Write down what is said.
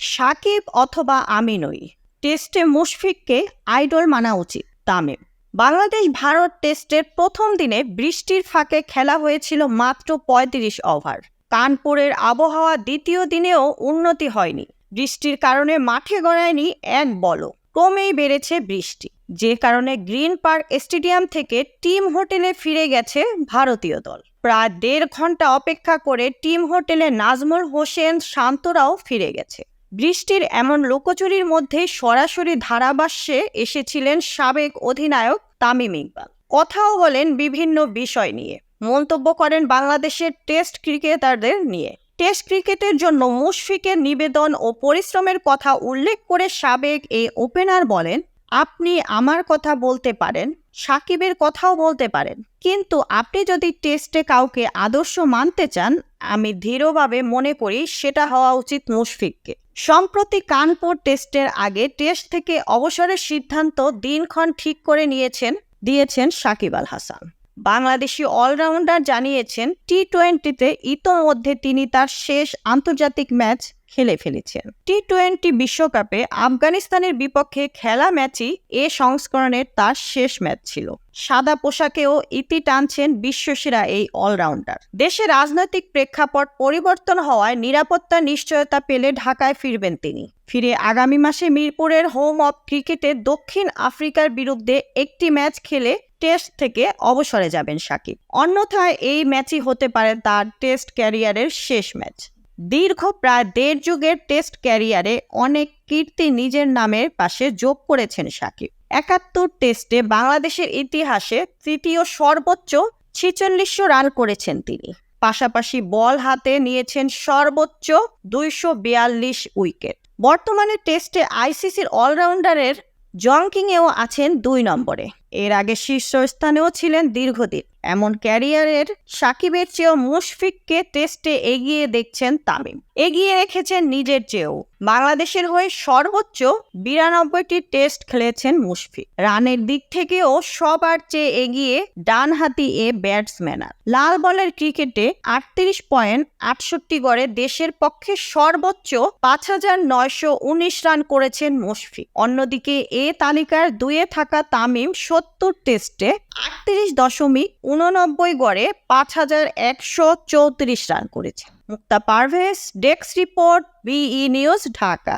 সাকিব অথবা আমি নই, টেস্টে মুশফিককে আইডল মানা উচিত। তামিম। বাংলাদেশ ভারত টেস্টের প্রথম দিনে বৃষ্টির ফাঁকে খেলা হয়েছিল মাত্র ৩৫ ওভার। কানপুরের আবহাওয়া দ্বিতীয় দিনেও উন্নতি হয়নি। বৃষ্টির কারণে মাঠে গড়ায়নি এক বলও। ক্রমেই বেড়েছে বৃষ্টি, যে কারণে গ্রিন পার্ক স্টেডিয়াম থেকে টিম হোটেলে ফিরে গেছে ভারতীয় দল। প্রায় ১.৫ ঘন্টা অপেক্ষা করে টিম হোটেলে নাজমুল হোসেন শান্তরাও ফিরে গেছে। বৃষ্টির এমন লুকোচুরির মধ্যে সরাসরি ধারাভাষ্যে এসেছিলেন সাবেক অধিনায়ক তামিম ইকবাল। কথাও বলেন বিভিন্ন বিষয় নিয়ে, মন্তব্য করেন বাংলাদেশের টেস্ট ক্রিকেটারদের নিয়ে। টেস্ট ক্রিকেটের জন্য মুশফিকের নিবেদন ও পরিশ্রমের কথা উল্লেখ করে সাবেক এই ওপেনার বলেন, আপনি আমার কথা বলতে পারেন, সাকিবের কথাও বলতে পারেন, কিন্তু আপনি যদি টেস্টে কাউকে আদর্শ মানতে চান, আমি দৃঢ়ভাবে মনে করি সেটা হওয়া উচিত মুশফিককে। সম্প্রতি কানপুর টেস্টের আগে টেস্ট থেকে অবসরের সিদ্ধান্ত দিনক্ষণ ঠিক করে দিয়েছেন সাকিব আল হাসান। বাংলাদেশি অলরাউন্ডার জানিয়েছেন, টি-20তে ইতোমধ্যে তিনি তার শেষ আন্তর্জাতিক ম্যাচ খেলে ফেলেছেন। টি-20 বিশ্বকাপে আফগানিস্তানের বিপক্ষে খেলা ম্যাচই এ সংস্করণের তার শেষ ম্যাচ ছিল। সাদা পোশাকেও ইতি টানছেন বিশ্বসেরা এই অলরাউন্ডার। দেশে রাজনৈতিক প্রেক্ষাপট পরিবর্তন হওয়ায় নিরাপত্তার নিশ্চয়তা পেলে ঢাকায় ফিরবেন তিনি। ফিরে আগামী মাসে মিরপুরের হোম অফ ক্রিকেটে দক্ষিণ আফ্রিকার বিরুদ্ধে একটি ম্যাচ খেলে টেস্ট থেকে অবসরে যাবেন সাকিব। অন্যথায় এই ম্যাচই হতে পারে তার টেস্ট ক্যারিয়ারের শেষ ম্যাচ। দীর্ঘ প্রায় ১.৫ যুগের টেস্ট ক্যারিয়ারে অনেক কীর্তি নিজের নামের পাশে যোগ করেছেন সাকিব। ৭১ টেস্টে বাংলাদেশের ইতিহাসে তৃতীয় সর্বোচ্চ ৪৬০০ রান করেছেন তিনি। পাশাপাশি বল হাতে নিয়েছেন সর্বোচ্চ ২৪২ উইকেট। বর্তমানে টেস্টে আইসিসির অলরাউন্ডারের র্যাঙ্কিংয়েও আছেন ২ নম্বরে। এর আগে শীর্ষস্থানেও ছিলেন দীর্ঘদিন। এমন ক্যারিয়ারের সাকিবের চেয়েও মুশফিককে টেস্টে এগিয়ে দেখছেন তামিম। এগিয়ে রেখেছেন নিজের চেয়েও। বাংলাদেশের হয়ে সর্বোচ্চ ৯২টি টেস্ট খেলেছেন মুশফিক। রানের দিক থেকেও সবার চেয়ে এগিয়ে ডানহাতি এ ব্যাটসম্যানার। লাল বলের ক্রিকেটে ৩৮.৬৮ গড়ে দেশের পক্ষে সর্বোচ্চ ৫,৯১৯ রান করেছেন মুশফিক। অন্যদিকে এ তালিকার ২-এ থাকা তামিম ৭০ টেস্টে ৩৮.৮৯ গড়ে ৫,১৩৪ রান করেছেন। মুক্তা পারভেজ, ডেস্ক রিপোর্ট, বিই নিউজ, ঢাকা।